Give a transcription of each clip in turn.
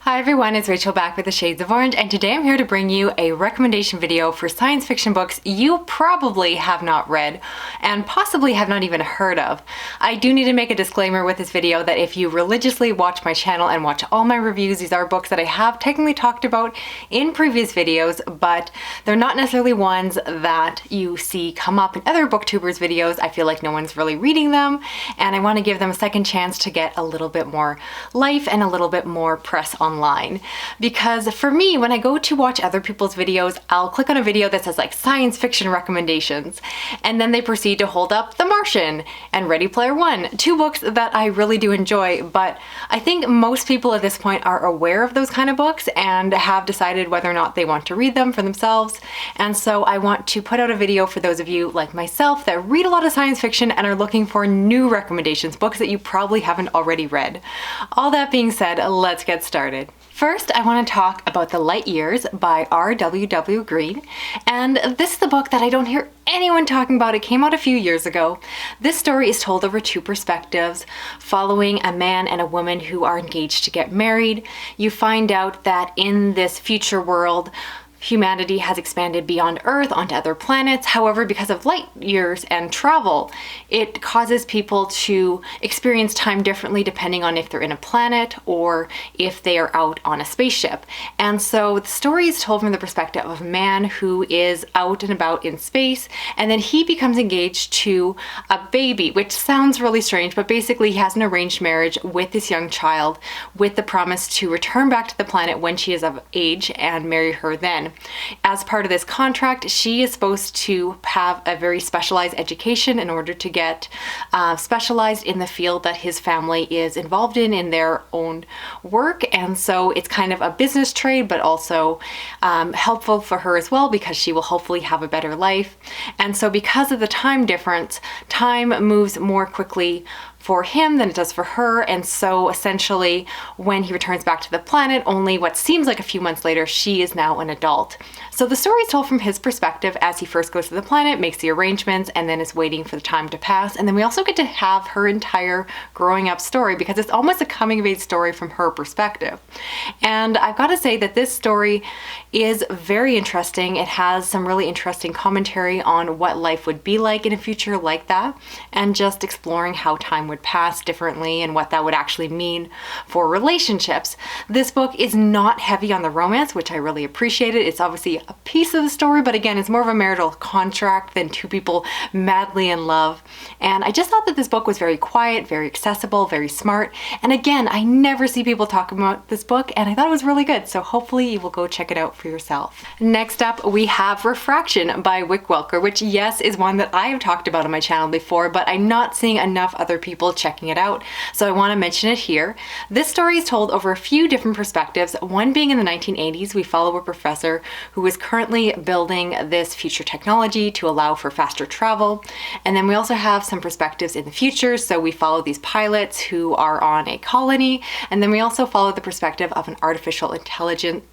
Hi everyone, it's Rachel back with the Shades of Orange, and today I'm here to bring you a recommendation video for science fiction books you probably have not read and possibly have not even heard of. I do need to make a disclaimer with this video that if you religiously watch my channel and watch all my reviews, these are books that I have technically talked about in previous videos, but they're not necessarily ones that you see come up in other booktubers videos. I feel like no one's really reading them, and I want to give them a second chance to get a little bit more life and a little bit more press online. Because for me, when I go to watch other people's videos, I'll click on a video that says like science fiction recommendations, and then they proceed to hold up The Martian and Ready Player One, two books that I really do enjoy, but I think most people at this point are aware of those kind of books and have decided whether or not they want to read them for themselves. And so I want to put out a video for those of you like myself that read a lot of science fiction and are looking for new recommendations, books that you probably haven't already read. All that being said, let's get started. First, I want to talk about The Light Years by R.W.W. Greene, and this is the book that I don't hear anyone talking about. It came out a few years ago. This story is told over two perspectives, following a man and a woman who are engaged to get married. You find out that in this future world, humanity has expanded beyond Earth onto other planets. However, because of light years and travel, it causes people to experience time differently depending on if they're in a planet or if they are out on a spaceship. And so the story is told from the perspective of a man who is out and about in space, and then he becomes engaged to a baby, which sounds really strange, but basically he has an arranged marriage with this young child with the promise to return back to the planet when she is of age and marry her then. As part of this contract, she is supposed to have a very specialized education in order to get specialized in the field that his family is involved in their own work. And so it's kind of a business trade, but also helpful for her as well, because she will hopefully have a better life. And so because of the time difference, time moves more quickly for him than it does for her, and so essentially when he returns back to the planet, only what seems like a few months later, she is now an adult. So the story is told from his perspective as he first goes to the planet, makes the arrangements, and then is waiting for the time to pass. And then we also get to have her entire growing up story, because it's almost a coming of age story from her perspective. And I've got to say that this story is very interesting. It has some really interesting commentary on what life would be like in a future like that, and just exploring how time would pass differently and what that would actually mean for relationships. This book is not heavy on the romance, which I really appreciated. It's obviously a piece of the story, but again, it's more of a marital contract than two people madly in love. And I just thought that this book was very quiet, very accessible, very smart. And again, I never see people talking about this book, and I thought it was really good. So hopefully you will go check it out for yourself. Next up, we have Refraction by Wick, which yes, is one that I have talked about on my channel before, but I'm not seeing enough other people checking it out, so I want to mention it here. This story is told over a few different perspectives. One being in the 1980s, we follow a professor who is currently building this future technology to allow for faster travel. And then we also have some perspectives in the future, so we follow these pilots who are on a colony, and then we also follow the perspective of an artificial intelligence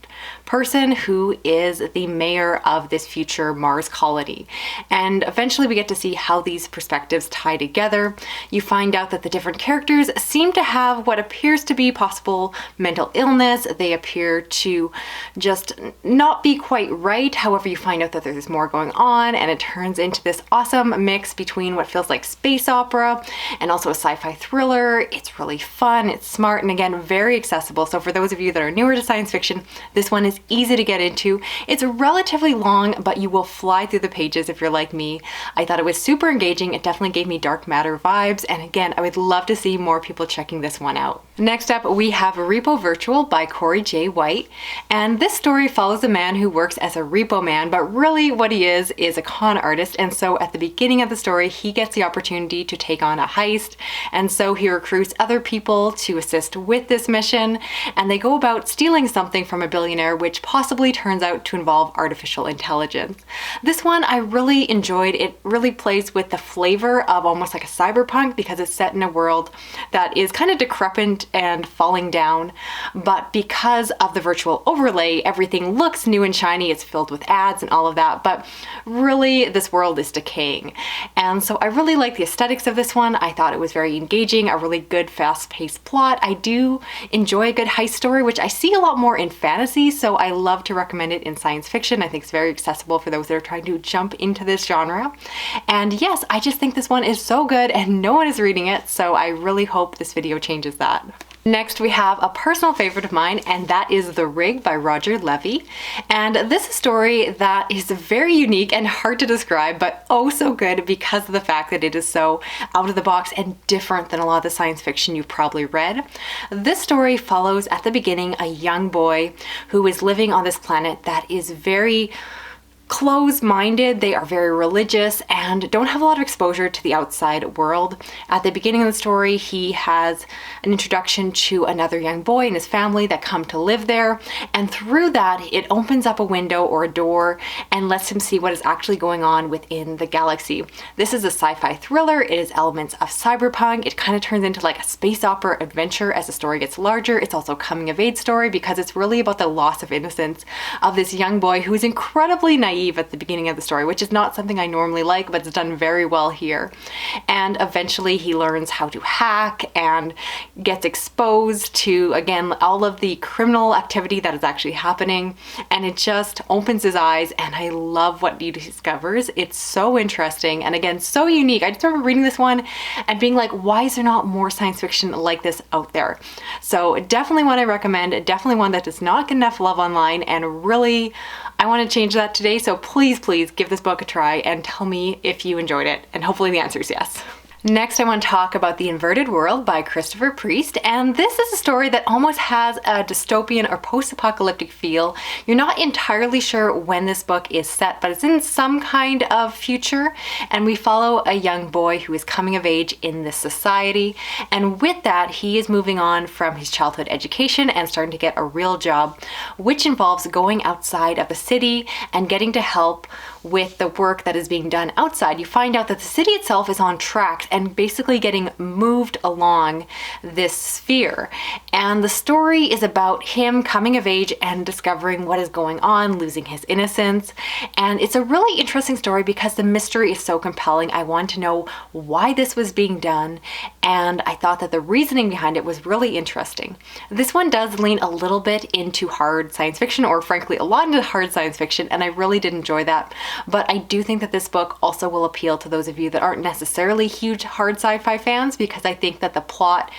person who is the mayor of this future Mars colony. And eventually we get to see how these perspectives tie together. You find out that the different characters seem to have what appears to be possible mental illness. They appear to just not be quite right. However, you find out that there's more going on, and it turns into this awesome mix between what feels like space opera and also a sci-fi thriller. It's really fun, it's smart, and again, very accessible. So for those of you that are newer to science fiction, this one is easy to get into. It's relatively long, but you will fly through the pages if you're like me. I thought it was super engaging. It definitely gave me dark matter vibes, and again, I would love to see more people checking this one out. Next up, we have Repo Virtual by Corey J. White, and this story follows a man who works as a repo man, but really what he is a con artist. And so at the beginning of the story, he gets the opportunity to take on a heist, and so he recruits other people to assist with this mission, and they go about stealing something from $1 billion millionaire, which possibly turns out to involve artificial intelligence. This one I really enjoyed. It really plays with the flavor of almost like a cyberpunk because it's set in a world that is kind of decrepit and falling down, but because of the virtual overlay, everything looks new and shiny. It's filled with ads and all of that, but really this world is decaying. And so I really like the aesthetics of this one. I thought it was very engaging, a really good fast-paced plot. I do enjoy a good heist story, which I see a lot more in fantasy, so I love to recommend it in science fiction. I think it's very accessible for those that are trying to jump into this genre. And yes, I just think this one is so good and no one is reading it, so I really hope this video changes that. Next, we have a personal favorite of mine, and that is The Rig by Roger Levy. And this is a story that is very unique and hard to describe, but oh so good because of the fact that it is so out of the box and different than a lot of the science fiction you've probably read. This story follows at the beginning a young boy who is living on this planet that is very closed-minded. They are very religious and don't have a lot of exposure to the outside world. At the beginning of the story, he has an introduction to another young boy and his family that come to live there, and through that it opens up a window or a door and lets him see what is actually going on within the galaxy. This is a sci-fi thriller. It is elements of cyberpunk. It kind of turns into like a space opera adventure as the story gets larger. It's also a coming-of-age story because it's really about the loss of innocence of this young boy who is incredibly naive at the beginning of the story, which is not something I normally like, but it's done very well here. And eventually he learns how to hack and gets exposed to, again, all of the criminal activity that is actually happening, and it just opens his eyes, and I love what he discovers. It's so interesting and again so unique. I just remember reading this one and being like, why is there not more science fiction like this out there? So definitely one I recommend, definitely one that does not get enough love online, and really I want to change that today. So please give this book a try and tell me if you enjoyed it, and hopefully the answer is yes. Next, I want to talk about The Inverted World by Christopher Priest, and this is a story that almost has a dystopian or post-apocalyptic feel. You're not entirely sure when this book is set, but it's in some kind of future, and we follow a young boy who is coming of age in this society, and with that, he is moving on from his childhood education and starting to get a real job, which involves going outside of the city and getting to help with the work that is being done outside. You find out that the city itself is on track and basically getting moved along this sphere. And the story is about him coming of age and discovering what is going on, losing his innocence. And it's a really interesting story because the mystery is so compelling. I want to know why this was being done, and I thought that the reasoning behind it was really interesting. This one does lean a little bit into hard science fiction, or frankly a lot into hard science fiction, and I really did enjoy that. But I do think that this book also will appeal to those of you that aren't necessarily huge hard sci-fi fans, because I think that the plot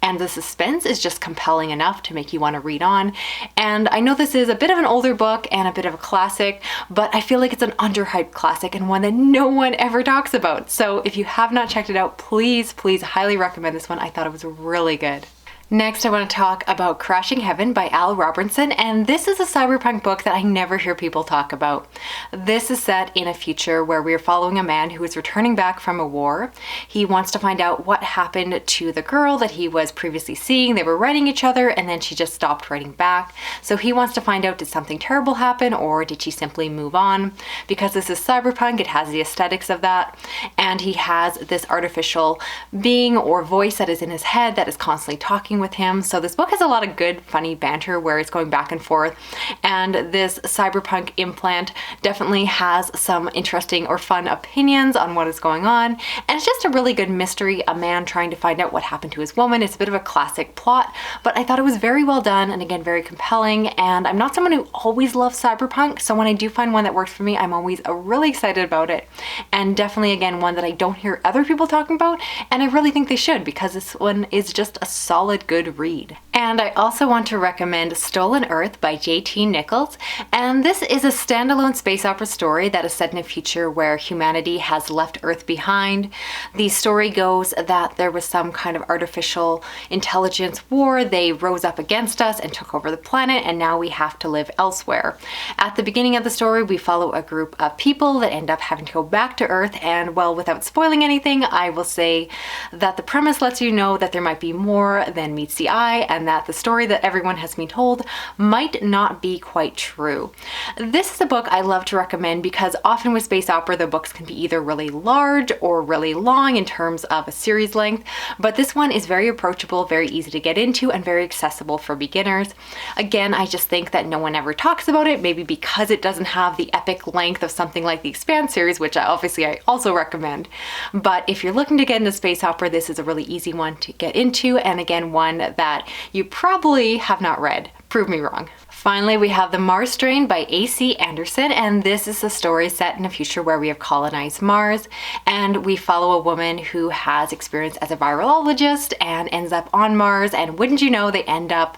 and the suspense is just compelling enough to make you want to read on. And I know this is a bit of an older book and a bit of a classic, but I feel like it's an underhyped classic and one that no one ever talks about. So if you have not checked it out, please highly recommend this one. I thought it was really good. Next, I want to talk about Crashing Heaven by Robertson, and this is a cyberpunk book that I never hear people talk about. This is set in a future where we are following a man who is returning back from a war. He wants to find out what happened to the girl that he was previously seeing. They were writing each other and then she just stopped writing back. So he wants to find out, did something terrible happen or did she simply move on? Because this is cyberpunk, it has the aesthetics of that, and he has this artificial being or voice that is in his head that is constantly talking with him. So this book has a lot of good funny banter where it's going back and forth, and this cyberpunk implant definitely has some interesting or fun opinions on what is going on, and it's just a really good mystery, a man trying to find out what happened to his woman. It's a bit of a classic plot, but I thought it was very well done and again very compelling, and I'm not someone who always loves cyberpunk, so when I do find one that works for me, I'm always really excited about it, and definitely again one that I don't hear other people talking about, and I really think they should, because this one is just a solid good read. And I also want to recommend Stolen Earth by J.T. Nichols, and this is a standalone space opera story that is set in a future where humanity has left Earth behind. The story goes that there was some kind of artificial intelligence war. They rose up against us and took over the planet, and now we have to live elsewhere. At the beginning of the story, we follow a group of people that end up having to go back to Earth, and well, without spoiling anything, I will say that the premise lets you know that there might be more than man meets the eye and that the story that everyone has been told might not be quite true. This is a book I love to recommend because often with space opera, the books can be either really large or really long in terms of a series length, but this one is very approachable, very easy to get into, and very accessible for beginners. Again, I just think that no one ever talks about it, maybe because it doesn't have the epic length of something like the Expanse series, which I also recommend. But if you're looking to get into space opera, this is a really easy one to get into, and again, one that you probably have not read. Prove me wrong. Finally, we have The Mars Strain by A.C. Anderson, and this is a story set in a future where we have colonized Mars, and we follow a woman who has experience as a virologist and ends up on Mars, and wouldn't you know, they end up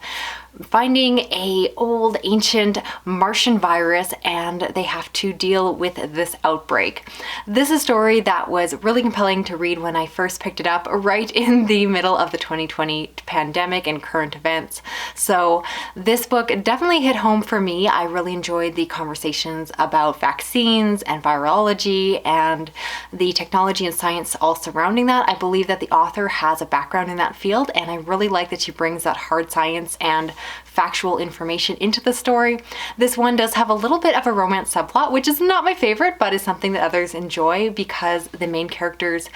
finding a old ancient Martian virus and they have to deal with this outbreak. This is a story that was really compelling to read when I first picked it up right in the middle of the 2020 pandemic and current events. So this book definitely hit home for me. I really enjoyed the conversations about vaccines and virology and the technology and science all surrounding that. I believe that the author has a background in that field, and I really like that she brings that hard science and factual information into the story. This one does have a little bit of a romance subplot, which is not my favorite, but is something that others enjoy because the main character's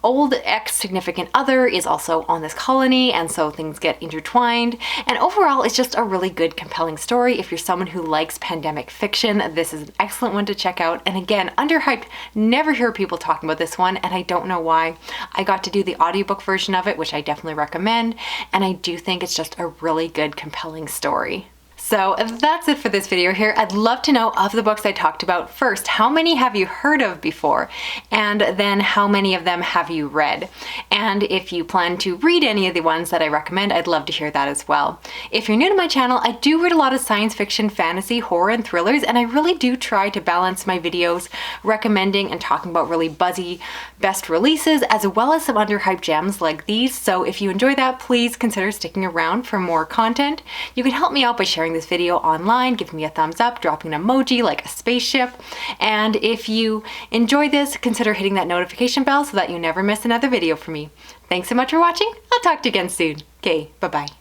old ex-significant other is also on this colony, and so things get intertwined. And overall, it's just a really good, compelling story. If you're someone who likes pandemic fiction, this is an excellent one to check out. And again, Underhyped, never hear people talking about this one, and I don't know why. I got to do the audiobook version of it, which I definitely recommend, and I do think it's just a really good, compelling story. So that's it for this video here. I'd love to know, of the books I talked about, first, how many have you heard of before? And then how many of them have you read? And if you plan to read any of the ones that I recommend, I'd love to hear that as well. If you're new to my channel, I do read a lot of science fiction, fantasy, horror, and thrillers, and I really do try to balance my videos recommending and talking about really buzzy best releases, as well as some underhyped gems like these. So if you enjoy that, please consider sticking around for more content. You can help me out by sharing this video online, give me a thumbs up, dropping an emoji like a spaceship, and if you enjoy this, consider hitting that notification bell so that you never miss another video from me. Thanks so much for watching. I'll talk to you again soon. Okay, bye-bye.